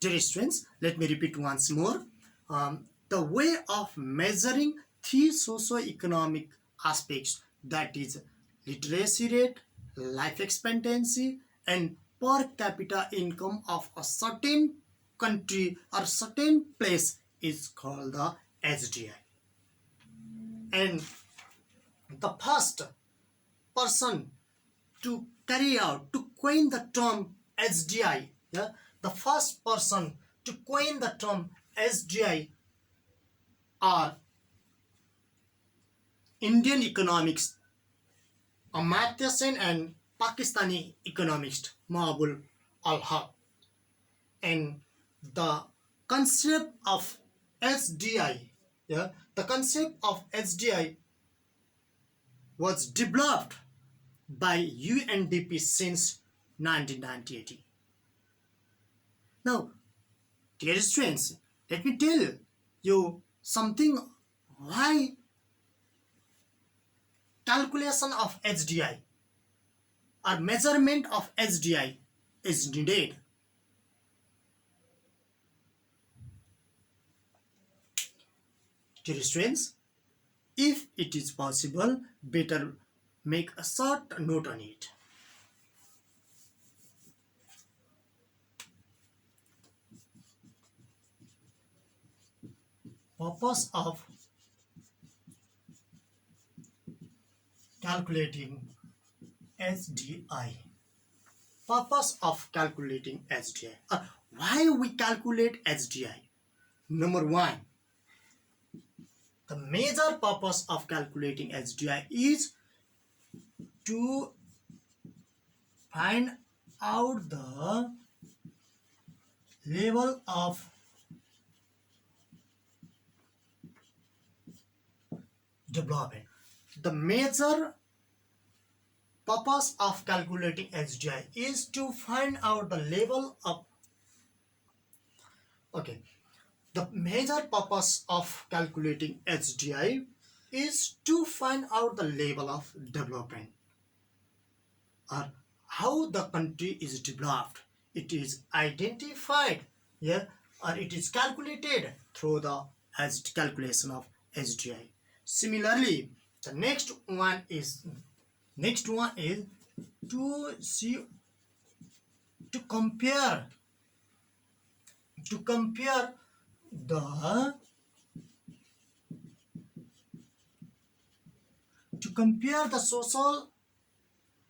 Dear students, let me repeat once more. The way of measuring three socio-economic aspects, that is literacy rate, life expectancy, and per capita income of a certain country or certain place, is called the SDI. And the first person to carry out, to coin the term SDI, yeah, the first person to coin the term SDI are Indian economics, Amartya Sen, and Pakistani economist Mahabul al-Haq. And the concept of SDI, yeah, the concept of SDI was developed by UNDP since 1998. Now, dear students, let me tell you something why calculation of HDI or measurement of HDI is needed. Dear students, if it is possible, better make a short note on it. Purpose of calculating SDI. Purpose of calculating SDI. Why we calculate SDI? Number one, the major purpose of calculating SDI is to find out the level of development. The major purpose of calculating HDI is to find out the level of the major purpose of calculating HDI is to find out the level of development or how the country is developed. It is identified, yeah, or it is calculated through the calculation of HDI. Similarly, the next one is to see, to compare the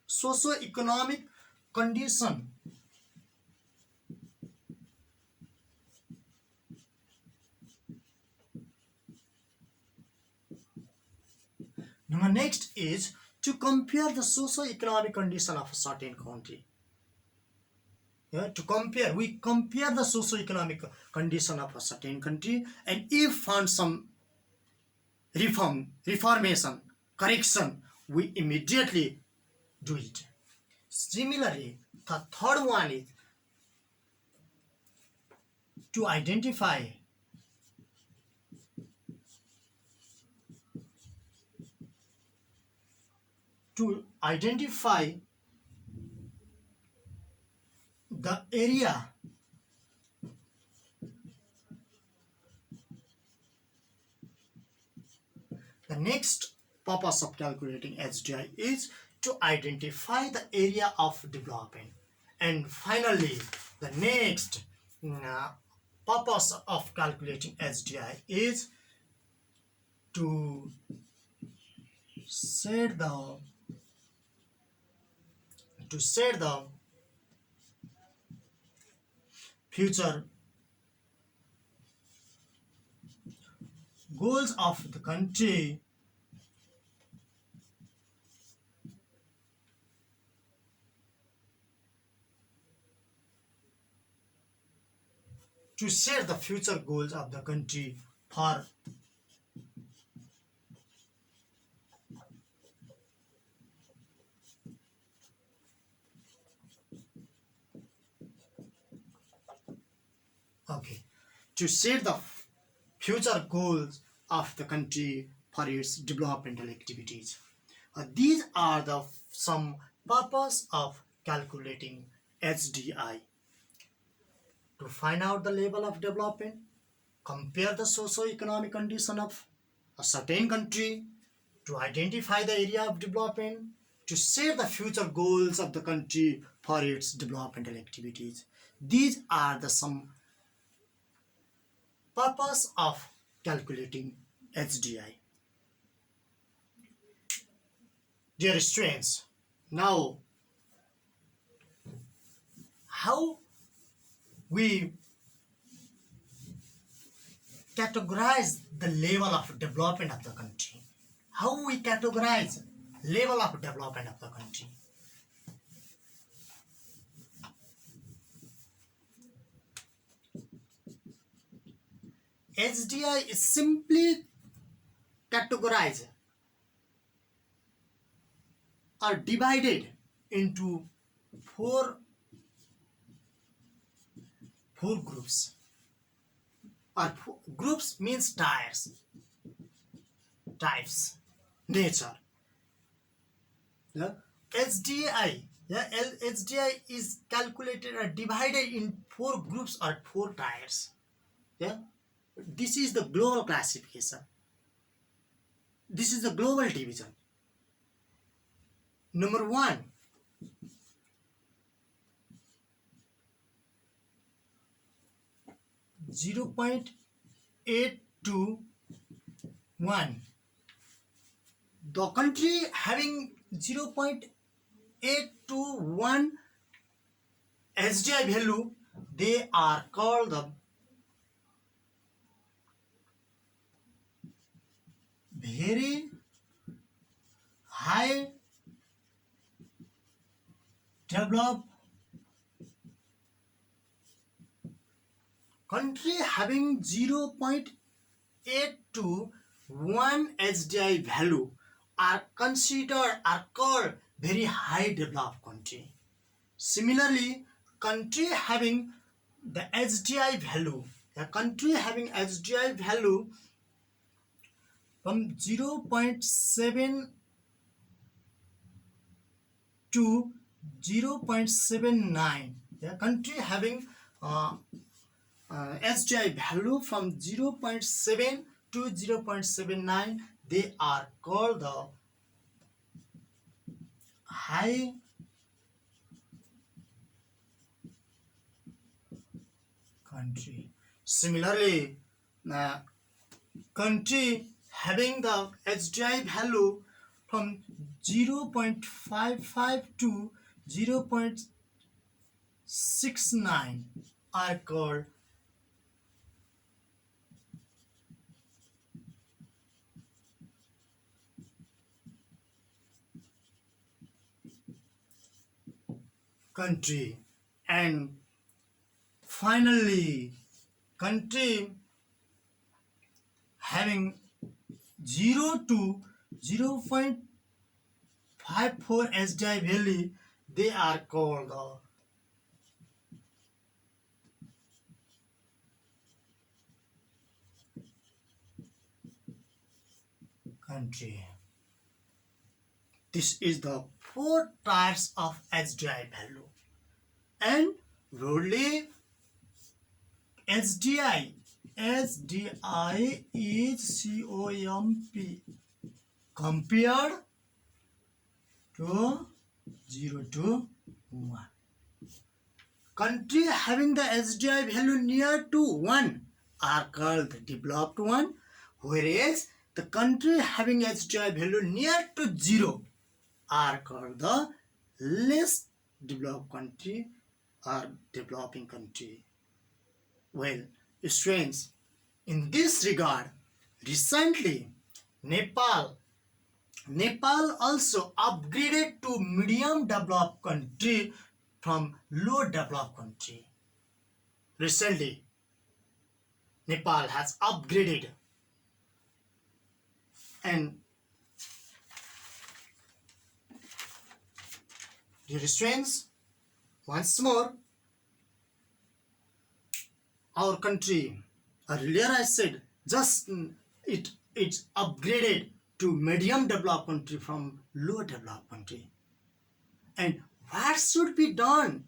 socio-economic condition Number next is to compare the socio-economic condition of a certain country. Yeah, we compare the socio-economic condition of a certain country, and if found some reformation, correction, we immediately do it. Similarly, the third one is to identify the area the next purpose of calculating HDI is to identify the area of development. And finally, the next purpose of calculating HDI is to set the future goals of the country for to set the future goals of the country for its developmental activities. These are the some purpose of calculating HDI. to find out the level of development, compare the socio-economic condition of a certain country, to identify the area of development, to set the future goals of the country for its developmental activities. These are the some purpose of calculating HDI. Dear students, now how we categorize the level of development of the country? How we categorize level of development of the country? HDI is simply categorized or divided into four groups. Or groups means types, nature. Yeah? HDI is calculated or divided in four groups or four tiers. Yeah, this is the global classification. This is the global division. Number 1, 0.821. The country having 0.821 HDI value, they are called the very high developed country. Having 0.821 HDI value are called very high developed country. Similarly, country having the HDI value, a country having HDI value from 0.7 to 0.79, a country having HDI value from 0.7 to 0.79, they are called the high country. Similarly, country having the HDI value from 0.55 to 0.69 are called country. And finally, country having 0 to 0.54 HDI value, they are called the country. This is the four types of HDI value. And broadly, HDI is COMP compared to 0 to 1. Country having the HDI value near to 1 are called the developed one, whereas the country having HDI value near to 0 are called the less developed country or developing country. Well, students, in this regard, recently Nepal also upgraded to medium developed country from low developed country. Recently, Nepal has upgraded, and dear students, once more, our country, earlier I said, just it's upgraded to medium developed country from low developed country. And what should be done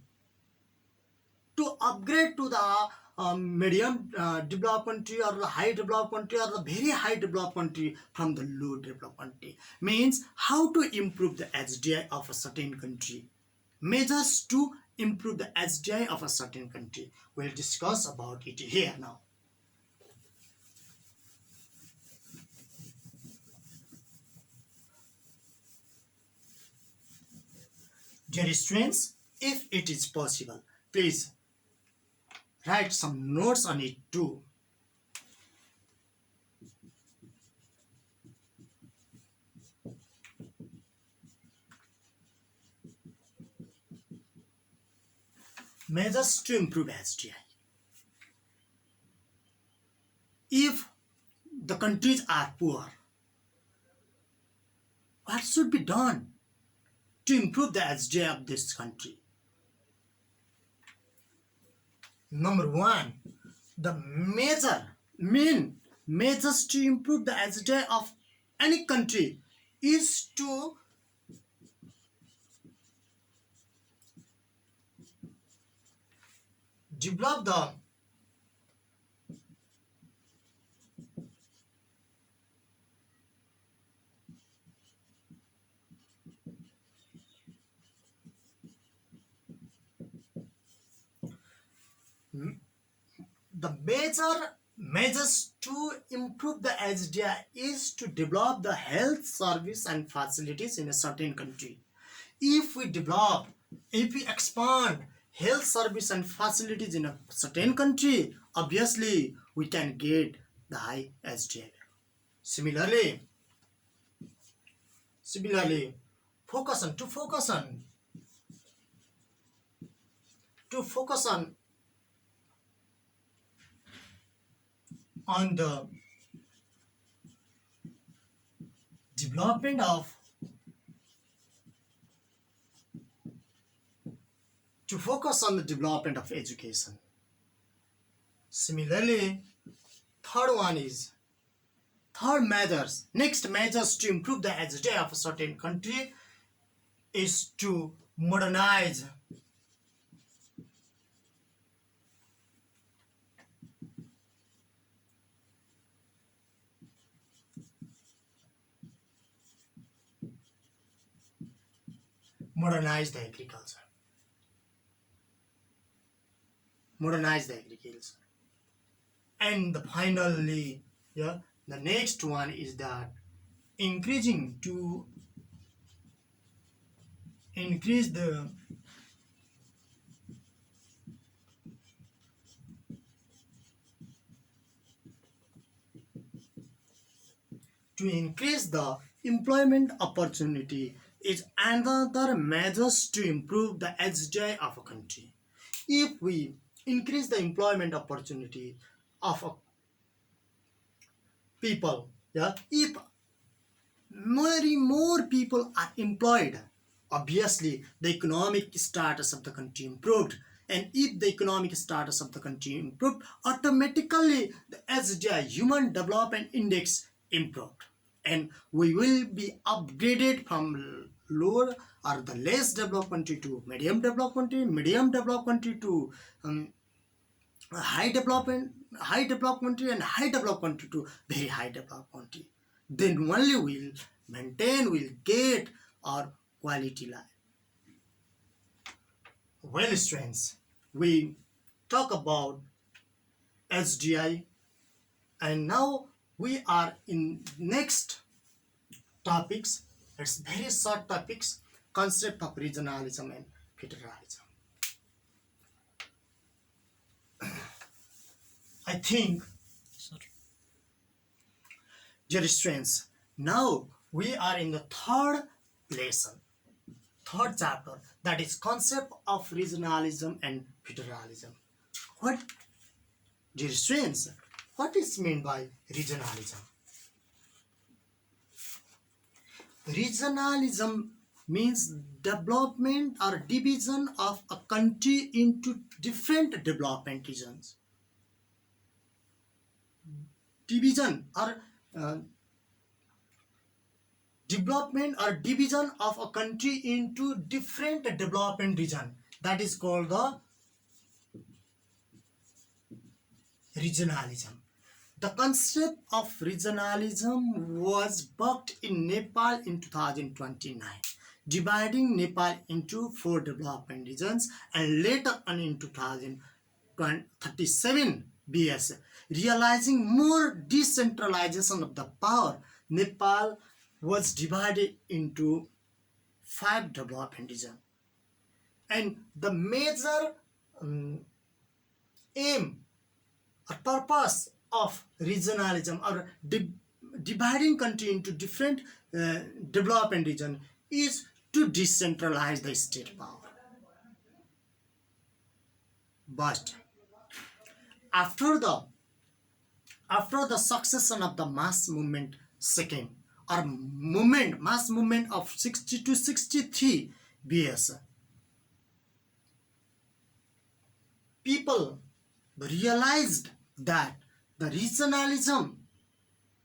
to upgrade to the medium developed country or the high developed country or the very high developed country from the low developed country. Means how to improve the HDI of a certain country. Measures to improve the HDI of a certain country. We'll discuss about it here now. Dear students, if it is possible, please write some notes on it too. Measures to improve HDI. If the countries are poor, what should be done to improve the HDI of this country? Number one, the main measures to improve the HDI of any country is to develop the major measures to improve the HDI is to develop the health service and facilities in a certain country. If we expand health service and facilities in a certain country, obviously we can get the high HDI. Similarly, focus on the development of education. Similarly, next measures to improve the HDI of a certain country is to modernize the agriculture. And finally, the next one is that increase the employment opportunity is another measures to improve the HDI of a country. If we increase the employment opportunity of a people, if more people are employed, obviously the economic status of the country improved. And if the economic status of the country improved, automatically the HDI, Human Development Index, improved. And we will be upgraded from lower or the less developed country to medium developed country to high developed country, and high developed country to very high developed country. Then only we'll get our quality life. Well, students, we talk about HDI, and now we are in next topics. It's very short topics: concept of regionalism and federalism. I think, dear students, now we are in the third chapter, that is concept of regionalism and federalism. What, dear students, what is meant by regionalism? Regionalism means development or division of a country into different development regions. Development or division of a country into different development region, that is called the regionalism. The concept of regionalism was bucked in Nepal in 2029, dividing Nepal into four development regions, and later on in 2037 BS, realizing more decentralization of the power. Nepal was divided into five development regions, and the major um, aim a purpose of regionalism or dividing country into different development region is to decentralize the state power. But after the succession of the mass movement second or mass movement of 60 to 63 BS, people realized that the regionalism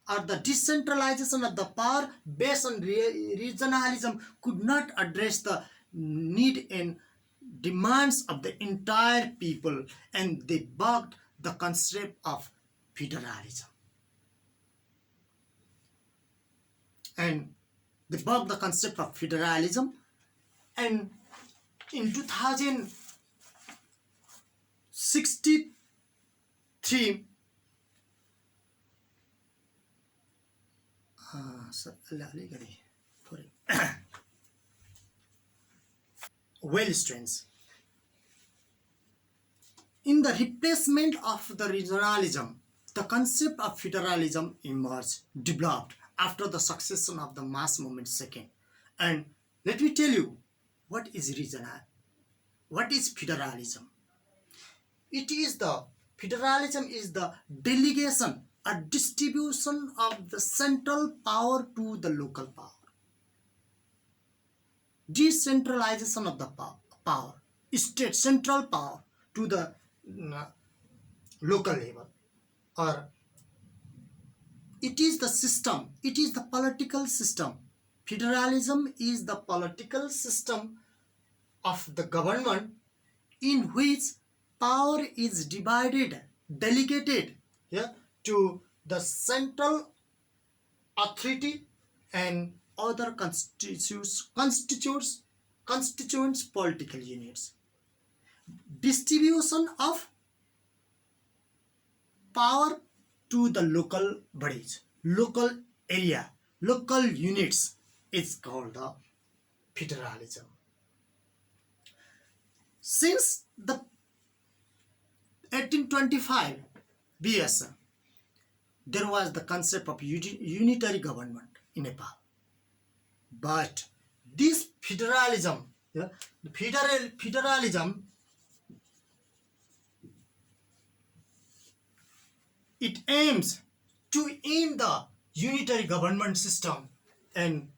or the decentralization of the power based on regionalism could not address the need and demands of the entire people, and they bucked the concept of federalism. And they bucked the concept of federalism, and in 2063 well strengths. In the replacement of the regionalism, the concept of federalism emerged, developed after the succession of the mass movement second. And let me tell you, what is federalism? Federalism is the delegation or distribution of the central power to the local power. Decentralization of the power, state central power to the local level, or it is the system, it is the political system. Federalism is the political system of the government in which power is divided, delegated, to the central authority and other constituents political units. Distribution of power to the local bodies, local area, local units is called the federalism. Since the 1825 BS, there was the concept of unitary government in Nepal. But this federalism, federalism, it aims to end the unitary government system and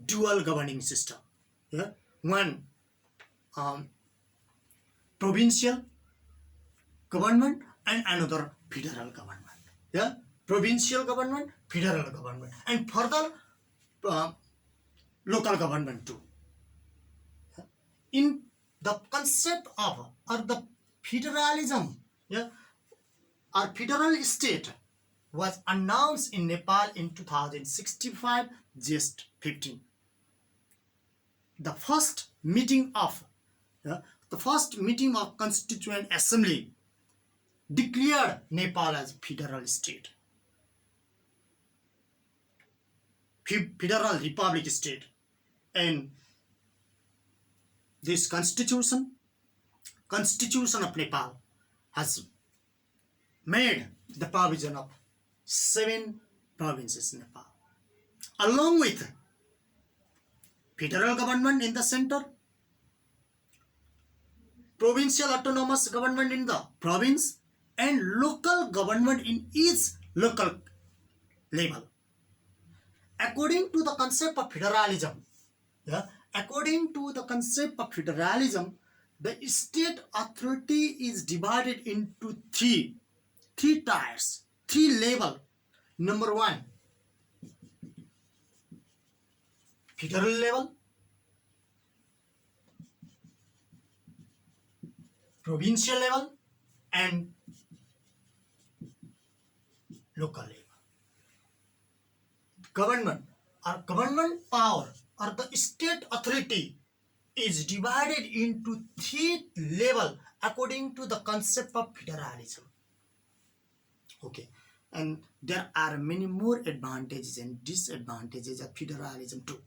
dual governing system. One provincial government and another federal government. Provincial government, federal government, and further local government too. In the concept of or the federalism, our federal state was announced in Nepal in 2065, just 15. The first meeting of Constituent Assembly declared Nepal as federal state, federal republic state, and this constitution of Nepal has made the provision of 7 provinces in Nepal, along with federal government in the center, provincial autonomous government in the province, and local government in each local level. According to the concept of federalism, the state authority is divided into three tiers, 3 level. Number 1, federal level, provincial level, and local level. Government power or the state authority is divided into three levels according to the concept of federalism. Okay, and there are many more advantages and disadvantages of federalism too.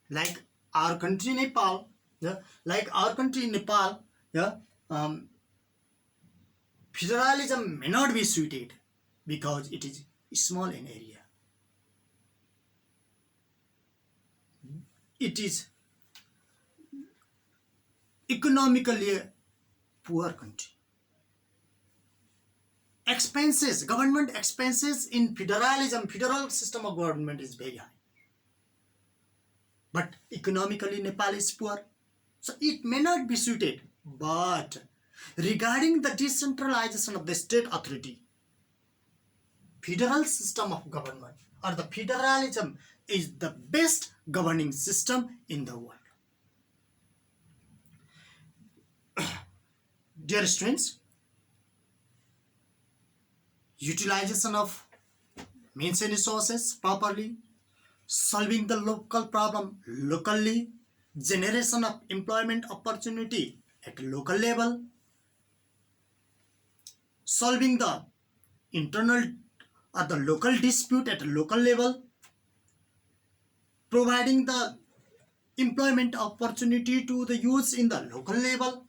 Like our country Nepal, yeah, yeah, um, federalism may not be suited because it is small in area. It is economically a poor country. Government expenses in federal system of government is very high. But economically Nepal is poor. So it may not be suited. But regarding the decentralization of the state authority, federal system of government or the federalism is the best governing system in the world. Dear students, utilization of means and resources properly, solving the local problem locally, generation of employment opportunity at local level, solving the internal or the local dispute at a local level, providing the employment opportunity to the youths in the local level.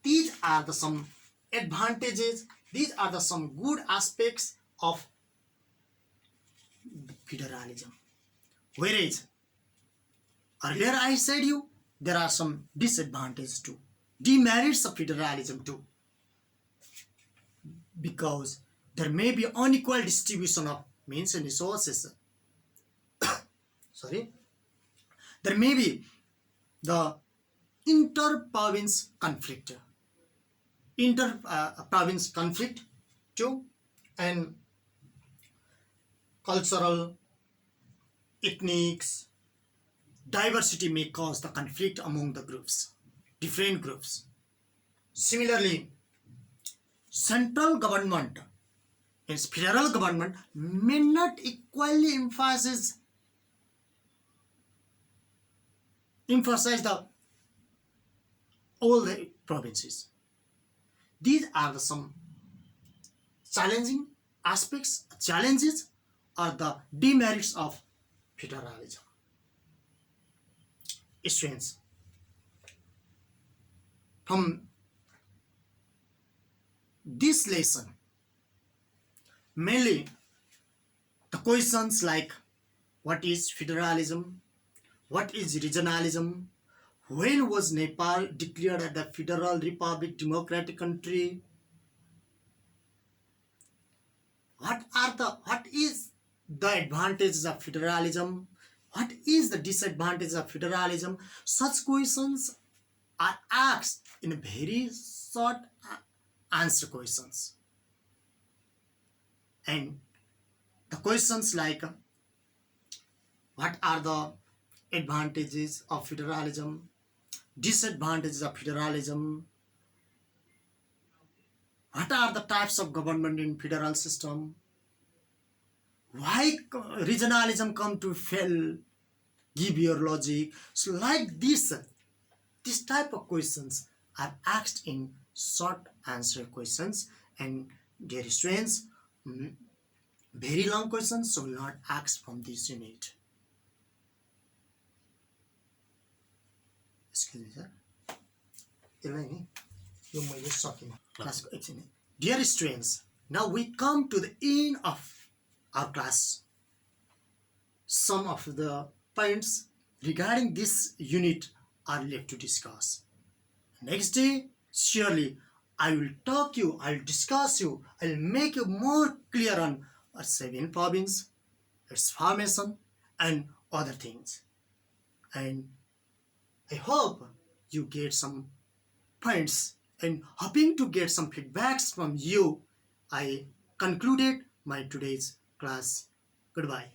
These are the some advantages, these are the some good aspects of federalism. Whereas earlier I said you there are some disadvantages too, demerits of federalism too, because there may be unequal distribution of means and resources. Sorry, there may be the inter-province conflict too, and cultural, ethnics, diversity may cause the conflict among the different groups. Similarly, central government and federal government may not equally emphasize the all the provinces. These are some challenging aspects, challenges, or the demerits of federalism. Students, from this lesson, mainly the questions like what is federalism, what is regionalism, when was Nepal declared as the Federal Republic democratic country, what is the advantages of federalism, what is the disadvantages of federalism. Such questions are asked in very short answer questions. And the questions like what are the advantages of federalism, disadvantages of federalism, what are the types of government in federal system, why regionalism come to fail, give your logic. So like this type of questions are asked in short answer questions. And dear students, very long questions will not ask from this unit. Excuse me, sir. Dear students, now we come to the end of our class. Some of the points regarding this unit are left to discuss. Next day, surely I will I'll discuss you, I'll make you more clear on our 7 province, its formation, and other things. And I hope you get some points, and hoping to get some feedbacks from you, I concluded my today's class. Goodbye.